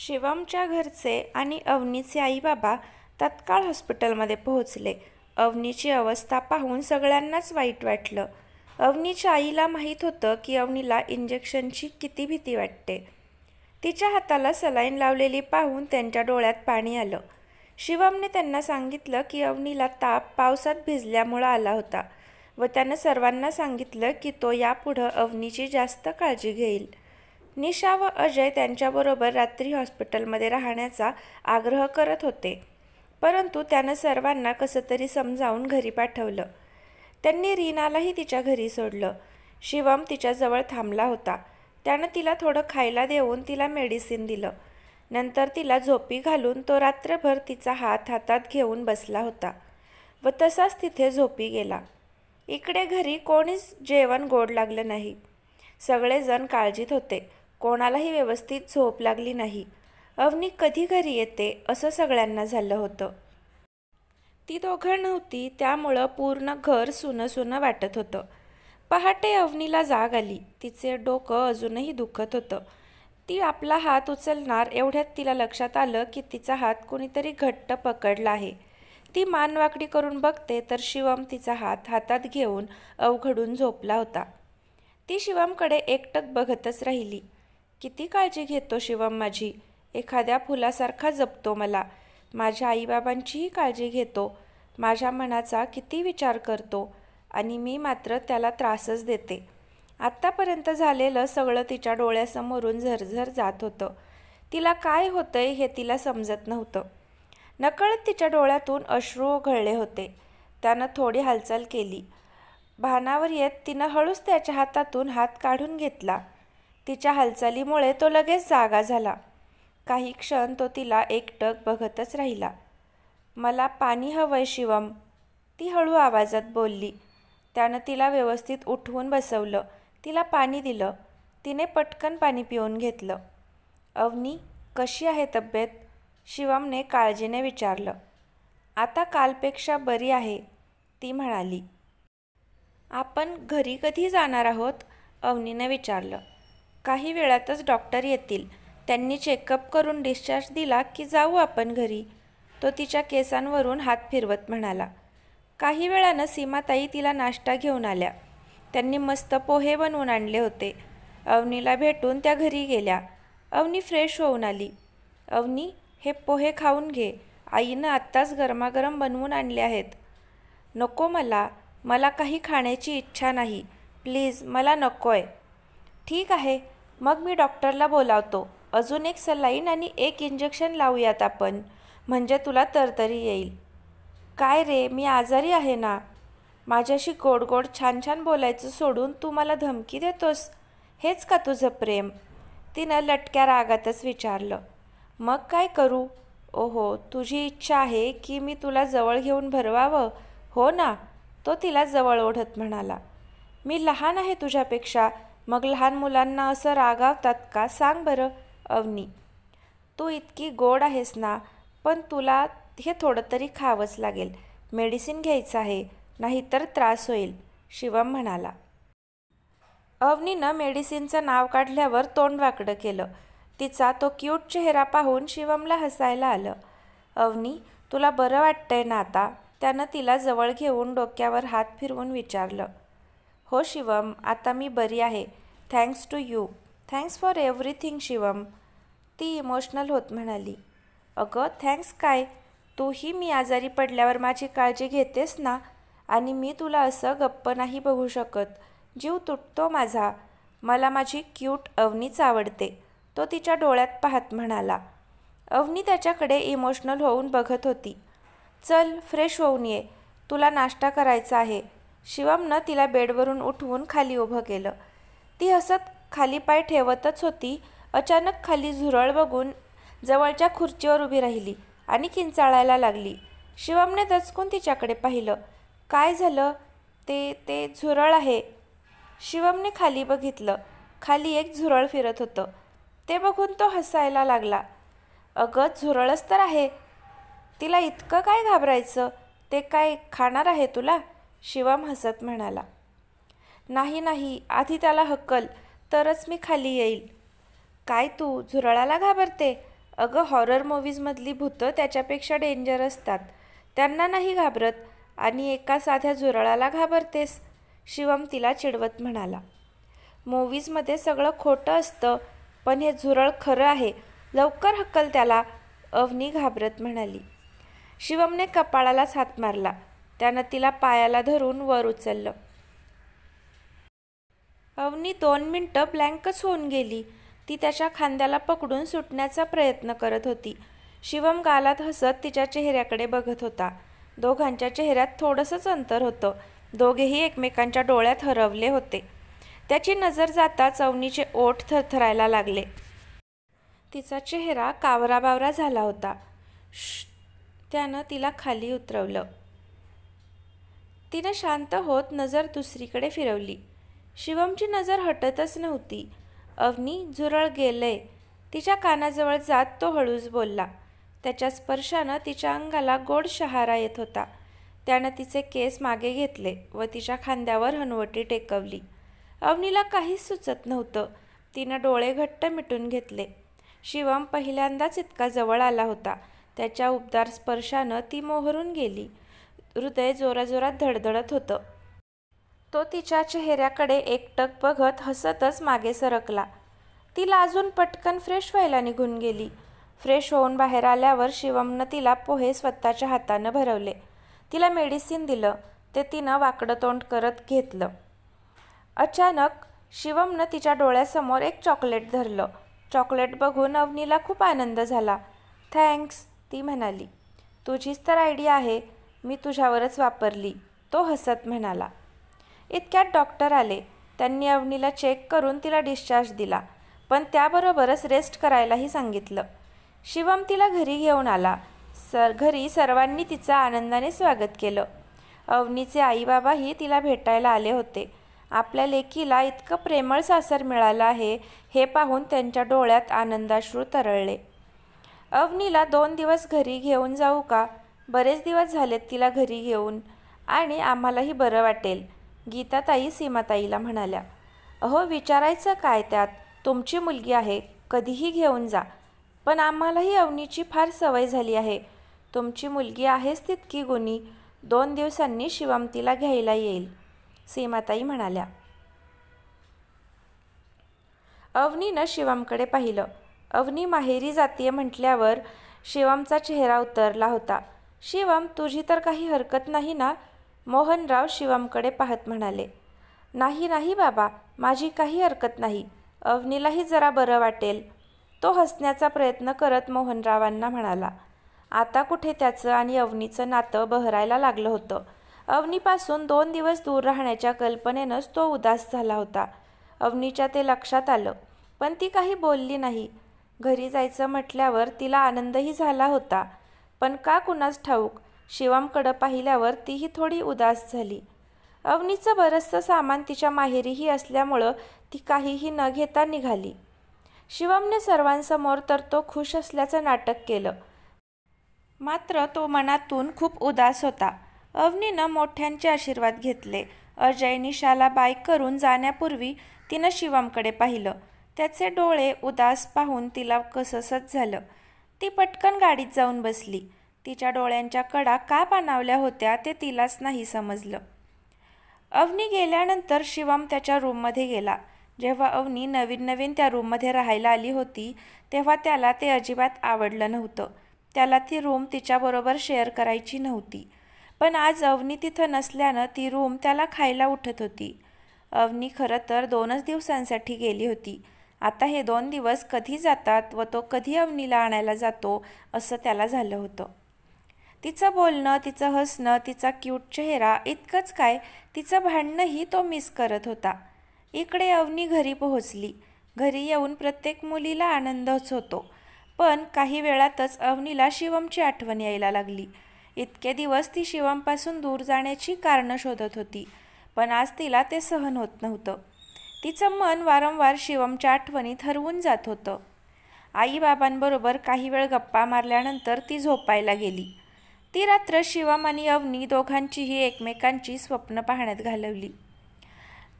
शिवमच्या घरचे आणि अवनीचे आई-बाबा तत्काळ हॉस्पिटलमध्ये पोहोचले. अवनीची अवस्था पाहून सगळ्यांनाच वाईट वाटलं. अवनीच्या आईला माहीत होतं की अवनीला इंजेक्शनची किती भीती वाटते. तिच्या हाताला सलाईन लावलेली पाहून त्यांच्या डोळ्यात पाणी आलं. शिवमने त्यांना सांगितलं की अवनीला ताप पावसात भिजल्यामुळं आला होता व त्यानं सर्वांना सांगितलं की तो यापुढं अवनीची जास्त काळजी घेईल. निशा व अजय त्यांच्याबरोबर रात्री हॉस्पिटलमध्ये राहण्याचा आग्रह करत होते, परंतु त्यानं सर्वांना कसं तरी समजावून घरी पाठवलं. त्यांनी रीनालाही तिच्या घरी सोडलं. शिवम तिच्याजवळ थांबला होता. त्यानं तिला थोडं खायला देऊन तिला मेडिसिन दिलं. नंतर तिला झोपी घालून तो रात्रभर तिचा हात हातात घेऊन बसला होता व तसाच तिथे झोपी गेला. इकडे घरी कोणीच जेवण गोड लागलं नाही. सगळेजण काळजीत होते. कोणालाही व्यवस्थित झोप लागली नाही. अवनी कधी घरी येते असं सगळ्यांना झालं होतं. ती दोघं नव्हती त्यामुळं पूर्ण घर सुनं सुनं वाटत होतं. पहाटे अवनीला जाग आली. तिचे डोकं अजूनही दुखत होतं. ती आपला हात उचलणार एवढ्यात तिला लक्षात आलं की तिचा हात कुणीतरी घट्ट पकडला आहे. ती मान वाकडी करून बघते तर शिवम तिचा हात हातात घेऊन अवघडून झोपला होता. ती शिवमकडे एकटक बघतच राहिली. किती काळजी घेतो शिवम माझी. एखाद्या फुलासारखा जपतो मला. माझ्या आईबाबांचीही काळजी घेतो. माझ्या मनाचा किती विचार करतो आणि मी मात्र त्याला त्रासच देते. आत्तापर्यंत झालेलं सगळं तिच्या डोळ्यासमोरून झरझर जात होतं. तिला काय होतंय हे तिला समजत नव्हतं. नकळत तिच्या डोळ्यातून अश्रू ओघळले होते. त्यानं थोडी हालचाल केली. भानावर येत तिनं हळूच त्याच्या हातातून हात काढून घेतला. तिच्या हालचालीमुळे तो लगेच जागा झाला. काही क्षण तो तिला एकटक बघतच राहिला. मला पाणी हवंय शिवम, ती हळू आवाजात बोलली. त्यानं तिला व्यवस्थित उठवून बसवलं. तिला पाणी दिलं. तिने पटकन पाणी पिऊन घेतलं. अवनी, कशी आहे तब्येत? शिवमने काळजीने विचारलं. आता कालपेक्षा बरी आहे, ती म्हणाली. आपण घरी कधी जाणार आहोत? अवनीने विचारलं. काही वेळातच डॉक्टर येतील. त्यांनी चेकअप करून डिस्चार्ज दिला की जाऊ आपण घरी, तो तिच्या केसांवरून हात फिरवत म्हणाला. काही वेळानं सीमाताई तिला नाश्ता घेऊन आल्या. त्यांनी मस्त पोहे बनवून आणले होते. अवनीला भेटून त्या घरी गेल्या. अवनी फ्रेश होऊन आली. अवनी, हे पोहे खाऊन घे. आईनं आत्ताच गरमागरम बनवून आणले आहेत. नको मला काही खाण्याची इच्छा नाही. प्लीज, मला नकोय. ठीक आहे, मग मी डॉक्टरला बोलावतो. अजून एक सलाईन आणि एक इंजेक्शन लावूयात आपण, म्हणजे तुला तरतरी येईल. काय रे, मी आजारी आहे ना. माझ्याशी गोड गोड छान छान बोलायचं सोडून तू मला धमकी देतोस. हेच का तुझं प्रेम? तिनं लटक्या रागातच विचारलं. मग काय करू? ओहो, तुझी इच्छा आहे की मी तुला जवळ घेऊन भरवावं, हो ना, तो तिला जवळ ओढत म्हणाला. मी लहान आहे तुझ्यापेक्षा, मग लहान मुलांना असं रागावतात का सांग बरं? अवनी, तू इतकी गोड आहेस ना, पण तुला हे थोडं तरी खावंच लागेल. मेडिसिन घ्यायचं आहे, नाहीतर त्रास होईल, शिवम म्हणाला. अवनीनं मेडिसिनचं नाव काढल्यावर तोंड वाकडं केलं. तिचा तो क्यूट चेहरा पाहून शिवमला हसायला आलं. अवनी, तुला बरं वाटतंय ना आता? त्यानं तिला जवळ घेऊन डोक्यावर हात फिरवून विचारलं. हो शिवम, आता मी बरी आहे. Thanks to you. Thanks for everything Shivam, ती इमोशनल होत म्हणाली. अगं थँक्स काय, तूही मी आजारी पडल्यावर माझी काळजी घेतेस ना, आणि मी तुला असं गप्प नाही बघू शकत. जीव तुटतो माझा. मला माझी क्यूट अवनीच आवडते, तो तिच्या डोळ्यात पाहत म्हणाला. अवनी त्याच्याकडे इमोशनल होऊन बघत होती. चल फ्रेश होऊन ये, तुला नाश्ता करायचा आहे. शिवमनं तिला बेडवरून उठवून खाली उभं केलं. ती हसत खाली पाय ठेवतच होती. अचानक खाली झुरळ बघून जवळच्या खुर्चीवर उभी राहिली आणि किंचाळायला लागली. शिवमने दचकून तिच्याकडे पाहिलं. काय झालं? ते झुरळ आहे. शिवमने खाली बघितलं. खाली एक झुरळ फिरत होतं. ते बघून तो हसायला लागला. अगं झुरळच तर आहे. तिला इतकं काय घाबरायचं? ते काय खाणार आहे तुला? शिवम हसत म्हणाला. नाही, आधी त्याला हक्कल, तरच मी खाली येईल. काय तू झुरळाला घाबरते? अगं, हॉरर मूव्हीजमधली भूतं त्याच्यापेक्षा डेंजर असतात. त्यांना नाही घाबरत आणि एका साध्या झुरळाला घाबरतेस, शिवम तिला चिडवत म्हणाला. मूव्हीजमध्ये सगळं खोटं असतं, पण हे झुरळ खरं आहे. लवकर हक्कल त्याला, अवनी घाबरत म्हणाली. शिवमने कपाळालाच हात मारला. त्यानं तिला पायाला धरून वर उचललं. अवनी 2 मिनिटं ब्लँकच होऊन गेली. ती त्याच्या खांद्याला पकडून सुटण्याचा प्रयत्न करत होती. शिवम गालात हसत तिच्या चेहऱ्याकडे बघत होता. दोघांच्या चेहऱ्यात थोडंसंच अंतर होतं. दोघेही एकमेकांच्या डोळ्यात हरवले होते. त्याची नजर जाताच अवनीचे ओठ थरथरायला लागले. तिचा चेहरा कावराबावरा झाला होता. त्यानं तिला खाली उतरवलं. तिनं शांत होत नजर दुसरीकडे फिरवली. शिवमची नजर हटतच नव्हती. अवनी, झुरळ गेलंय, तिच्या कानाजवळ जात तो हळूच बोलला. त्याच्या स्पर्शानं तिच्या अंगाला गोड शहारा येत होता. त्यानं तिचे केस मागे घेतले व तिच्या खांद्यावर हनुवटी टेकवली. अवनीला काहीच सुचत नव्हतं. तिनं डोळे घट्ट मिटून घेतले. शिवम पहिल्यांदाच इतका जवळ आला होता. त्याच्या उबदार स्पर्शानं ती मोहरून गेली. हृदय जोराजोरात धडधडत होतं. तो तिच्या चेहऱ्याकडे एकटक बघत हसतच मागे सरकला. ती लाजून पटकन फ्रेश व्हायला निघून गेली. फ्रेश होऊन बाहेर आल्यावर शिवमनं तिला पोहे स्वतःच्या हातानं भरवले. तिला मेडिसिन दिलं. ते तिनं वाकडं तोंड करत घेतलं. अचानक शिवमनं तिच्या डोळ्यासमोर एक चॉकलेट धरलं. चॉकलेट बघून अवनीला खूप आनंद झाला. थँक्स, ती म्हणाली. तुझीच तर आयडिया आहे, मी तुझ्यावरच वापरली, तो हसत म्हणाला. इतक्यात डॉक्टर आले. त्यांनी अवनीला चेक करून तिला डिस्चार्ज दिला, पण त्याबरोबरच रेस्ट करायलाही सांगितलं. शिवम तिला घरी घेऊन आला. घरी सर्वांनी तिचं आनंदाने स्वागत केलं. अवनीचे आईबाबाही तिला भेटायला आले होते. आपल्या लेकीला इतकं प्रेमळ सासर मिळालं आहे हे पाहून त्यांच्या डोळ्यात आनंदाश्रू तरळले. अवनीला 2 दिवस घरी घेऊन जाऊ का? बरेच दिवस झालेत तिला घरी घेऊन, आणि आम्हालाही बरं वाटेल, गीताताई सीमाताईला म्हणाल्या. अहो, विचारायचं काय त्यात, तुमची मुलगी आहे, कधीही घेऊन जा. पण आम्हालाही अवनीची फार सवय झाली आहे. तुमची मुलगी आहेच तितकी गुणी. 2 दिवसांनी शिवम तिला घ्यायला येईल, सीमाताई म्हणाल्या. अवनीनं शिवमकडे पाहिलं. अवनी माहेरी जातीये म्हटल्यावर शिवमचा चेहरा उतरला होता. शिवम, तुझी तर काही हरकत नाही ना? मोहनराव शिवमकडे पाहत म्हणाले. नाही नाही बाबा, माझी काही हरकत नाही. अवनीलाही जरा बरं वाटेल, तो हसण्याचा प्रयत्न करत मोहनरावांना म्हणाला. आता कुठे त्याचं आणि अवनीचं नातं बहरायला लागलं होतं. अवनीपासून 2 दिवस दूर राहण्याच्या कल्पनेनंच तो उदास झाला होता. अवनीच्या ते लक्षात आलं, पण ती काही बोलली नाही. घरी जायचं म्हटल्यावर तिला आनंदही झाला होता, पण का कुणास ठाऊक शिवमकडं पाहिल्यावर तीही थोडी उदास झाली. अवनीचं बरंचसं सामान तिच्या माहेरीही असल्यामुळं ती काहीही न घेता निघाली. शिवमने सर्वांसमोर तर तो खुश असल्याचं नाटक केलं, मात्र तो मनातून खूप उदास होता. अवनीनं मोठ्यांचे आशीर्वाद घेतले. अजय निशाला बाय करून जाण्यापूर्वी तिनं शिवमकडे पाहिलं. त्याचे डोळे उदास पाहून तिला कसंसच झालं. ती पटकन गाडीत जाऊन बसली. तिच्या डोळ्यांच्या कडा का पाणावल्या होत्या ते तिलाच नाही समजलं. अवनी गेल्यानंतर शिवम त्याच्या रूममध्ये गेला. जेव्हा अवनी नवीन नवीन त्या रूममध्ये राहायला आली होती तेव्हा त्याला ते अजिबात आवडलं नव्हतं. त्याला ती रूम तिच्याबरोबर शेअर करायची नव्हती. पण आज अवनी तिथं नसल्यानं ती रूम त्याला खायला उठत होती. अवनी खरं तर 2च दिवसांसाठी गेली होती. आता हे 2 दिवस कधी जातात व तो कधी अवनीला आणायला जातो असं त्याला झालं होतं. तिचं बोलणं, तिचं हसणं, तिचा क्यूट चेहरा, इतकंच काय तिचं भांडणंही तो मिस करत होता. इकडे अवनी घरी पोहोचली. घरी येऊन प्रत्येक मुलीला आनंदच होतो, पण काही वेळातच अवनीला शिवमची आठवण यायला लागली. इतके दिवस ती शिवमपासून दूर जाण्याची कारणं शोधत होती, पण आज तिला ते सहन होत नव्हतं. तिचं मन वारंवार शिवमच्या आठवणीत हरवून जात होतं. आईबाबांबरोबर काही वेळ गप्पा मारल्यानंतर ती झोपायला गेली. ती रात्र शिवम आणि अवनी दोघांचीही एकमेकांची स्वप्न पाहण्यात घालवली.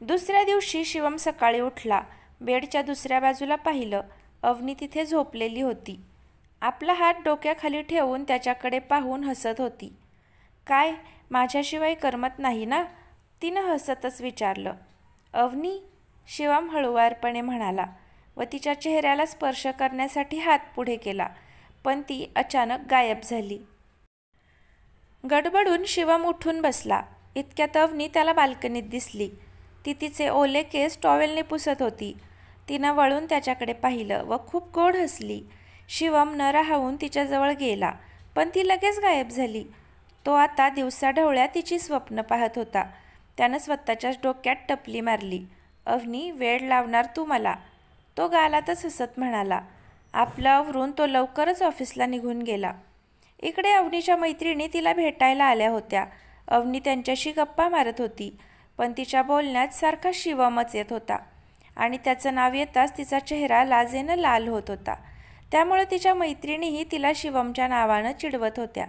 दुसऱ्या दिवशी शिवम सकाळी उठला. बेडच्या दुसऱ्या बाजूला पाहिलं. अवनी तिथे झोपलेली होती. आपला हात डोक्याखाली ठेवून त्याच्याकडे पाहून हसत होती. काय माझ्याशिवाय करमत नाही ना? तिनं हसतच विचारलं. अवनी, शिवम हळुवारपणे म्हणाला व तिच्या चेहऱ्याला स्पर्श करण्यासाठी हात पुढे केला, पण ती अचानक गायब झाली. गडबडून शिवम उठून बसला. इतक्यात अवनी त्याला बाल्कनीत दिसली. ती तिचे ओले केस टॉवेलने पुसत होती. तिनं वळून त्याच्याकडे पाहिलं व खूप गोड हसली. शिवम न राहून तिच्याजवळ गेला, पण ती लगेच गायब झाली. तो आता दिवसाढवळ्या तिची स्वप्न पाहत होता. त्यानं स्वतःच्याच डोक्यात टपली मारली. अवनी, वेळ लावणार तू मला? तो गालातच हसत म्हणाला. आपलं आवरून तो लवकरच ऑफिसला निघून गेला. इकडे अवनीच्या मैत्रिणी तिला भेटायला आल्या होत्या. अवनी त्यांच्याशी गप्पा मारत होती, पण तिच्या बोलण्यात सारखा शिवमच येत होता आणि त्याचं नाव येताच तिचा चेहरा लाजेनं लाल होत होता. त्यामुळे तिच्या मैत्रिणीही तिला शिवमच्या नावानं चिडवत होत्या.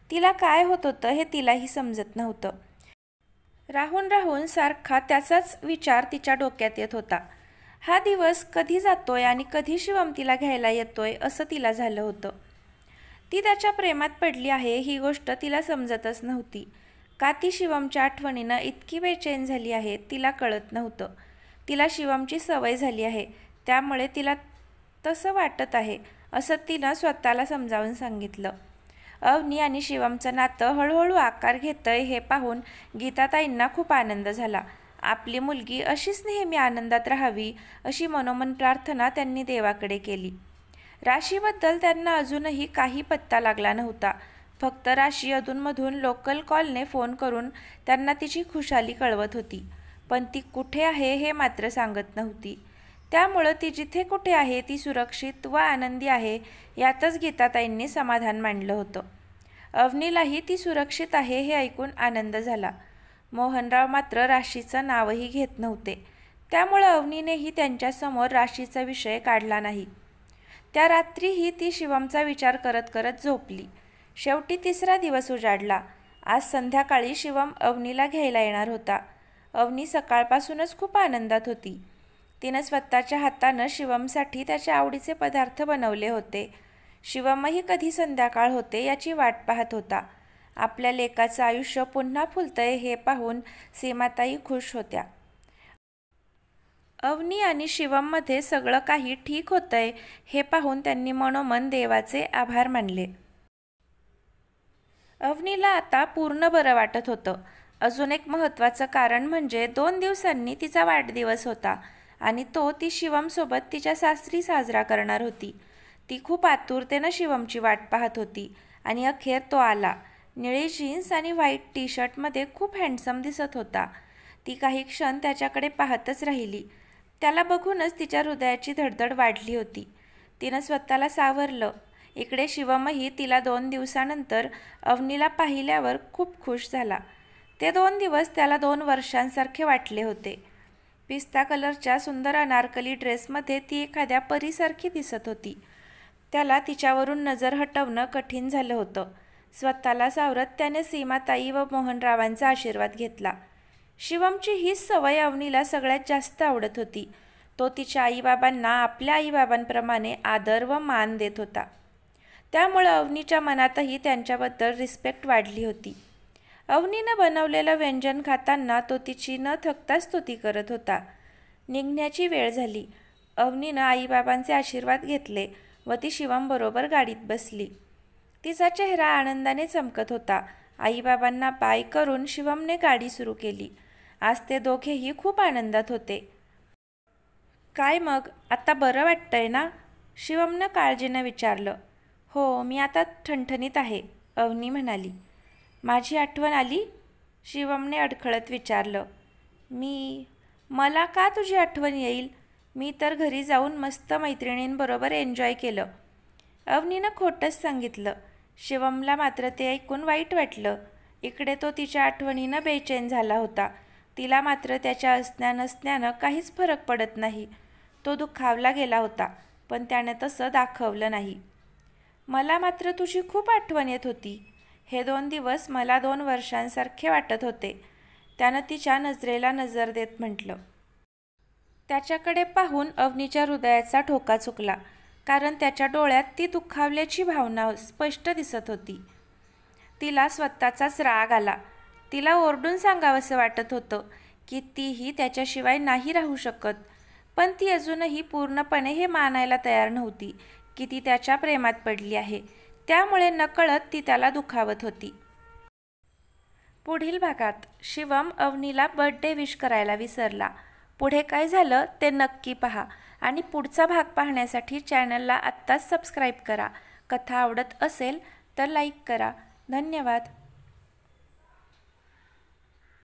तिला काय होत होतं हे तिलाही समजत नव्हतं. राहून राहून सारखा त्याचाच विचार तिच्या डोक्यात येत होता. हा दिवस कधी जातोय आणि कधी शिवम तिला घ्यायला येतोय असं तिला झालं होतं. ती त्याच्या प्रेमात पडली आहे ही गोष्ट तिला समजतच नव्हती. का ती शिवमच्या आठवणीनं इतकी बेचैन झाली आहे तिला कळत नव्हतं. तिला शिवमची सवय झाली आहे, त्यामुळे तिला तसं वाटत आहे असं तिनं स्वतःला समजावून सांगितलं. अवनी आणि शिवमचं नातं हळूहळू आकार घेतंय हे पाहून गीताताईंना खूप आनंद झाला. आपली मुलगी अशीच नेहमी आनंदात राहावी अशी मनोमन प्रार्थना त्यांनी देवाकडे केली. राशीबद्दल त्यांना अजूनही काही पत्ता लागला नव्हता. फक्त राशी अधूनमधून लोकल कॉलने फोन करून त्यांना तिची खुशाली कळवत होती, पण ती कुठे आहे हे मात्र सांगत नव्हती. त्यामुळं ती जिथे कुठे आहे ती सुरक्षित व आनंदी आहे यातच गीताताईंनी समाधान मांडलं होतं. अवनीलाही ती सुरक्षित आहे हे ऐकून आनंद झाला. मोहनराव मात्र राशीचं नावही घेत नव्हते, त्यामुळं अवनीनेही त्यांच्यासमोर राशीचा विषय काढला नाही. त्या रात्रीही ती शिवमचा विचार करत करत झोपली. शेवटी तिसरा दिवस उजाडला. आज संध्याकाळी शिवम अवनीला घ्यायला येणार होता. अवनी सकाळपासूनच खूप आनंदात होती. तिनं स्वतःच्या हातानं शिवमसाठी त्याच्या आवडीचे पदार्थ बनवले होते. शिवमही कधी संध्याकाळ होते याची वाट पाहत होता. आपल्या लेकाचं आयुष्य पुन्हा फुलतंय हे पाहून सीमाताई खुश होत्या. अवनी आणि शिवममध्ये सगळं काही ठीक होतंय हे पाहून त्यांनी मनोमन देवाचे आभार मानले. अवनीला आता पूर्ण बरं वाटत होतं. अजून एक महत्त्वाचं कारण म्हणजे 2 दिवसांनी तिचा वाढदिवस होता आणि तो ती शिवमसोबत तिच्या सासरी साजरा करणार होती. ती खूप आतुरतेनं शिवमची वाट पाहत होती आणि अखेर तो आला. निळी जीन्स आणि व्हाईट टी शर्टमध्ये खूप हँडसम दिसत होता. ती काही क्षण त्याच्याकडे पाहतच राहिली. त्याला बघूनच तिच्या हृदयाची धडधड वाढली होती. तिनं स्वतःला सावरलं. इकडे शिवमही तिला 2 दिवसानंतर अवनीला पाहिल्यावर खूप खुश झाला. ते 2 दिवस त्याला 2 वर्षांसारखे वाटले होते. पिस्ता कलरच्या सुंदर अनारकली ड्रेसमध्ये ती एखाद्या परीसारखी दिसत होती. त्याला तिच्यावरून नजर हटवणं कठीण झालं होतं. स्वतःला सावरत त्याने सीमाताई व मोहनरावांचा आशीर्वाद घेतला. शिवमची हीच सवय अवनीला सगळ्यात जास्त आवडत होती. तो तिच्या आईबाबांना आपल्या आईबाबांप्रमाणे आदर व मान देत होता. त्यामुळं अवनीच्या मनातही त्यांच्याबद्दल रिस्पेक्ट वाढली होती. अवनीनं बनवलेलं व्यंजन खाताना तो तिची न थकता स्तुती करत होता. निघण्याची वेळ झाली. अवनीनं आईबाबांचे आशीर्वाद घेतले व ती शिवमबरोबर गाडीत बसली. तिचा चेहरा आनंदाने चमकत होता. आईबाबांना बाय करून शिवमने गाडी सुरू केली. आज ते दोघेही खूप आनंदात होते. काय मग, आता बरं वाटतंय ना? शिवमनं काळजीनं विचारलं. हो, मी आता ठणठणीत आहे, अवनी म्हणाली. माझी आठवण आली? शिवमने अडखळत विचारलं. मला का तुझी आठवण येईल? मी तर घरी जाऊन मस्त मैत्रिणींबरोबर एन्जॉय केलं, अवनीनं खोटंच सांगितलं. शिवमला मात्र ते ऐकून वाईट वाटलं. इकडे तो तिच्या आठवणीनं बेचैन झाला होता. तिला मात्र त्याच्या असण्या नसण्यानं काहीच फरक पडत नाही. तो दुखावला गेला होता, पण त्याने तसं दाखवलं नाही. मला मात्र तुझी खूप आठवण येत होती. हे 2 दिवस मला 2 वर्षांसारखे वाटत होते, त्यानं तिच्या नजरेला नजर देत म्हटलं. त्याच्याकडे पाहून अवनीच्या हृदयाचा ठोका चुकला. कारण त्याच्या डोळ्यात ती दुखावल्याची भावना स्पष्ट दिसत होती. तिला स्वतःचाच राग आला. तिला ओरडून सांगावंसं वाटत होतं की तीही त्याच्याशिवाय नाही राहू शकत, पण ती अजूनही पूर्णपणे हे मानायला तयार नव्हती की ती त्याच्या प्रेमात पडली आहे. त्यामुळे नकळत ती त्याला दुखावत होती. पुढील भागात शिवम अवनीला बर्थडे विश करायला विसरला. पुढे काय झालं ते नक्की पहा आणि पुढचा भाग पाहण्यासाठी चॅनलला आत्ताच सबस्क्राईब करा. कथा आवडत असेल तर लाईक करा. धन्यवाद.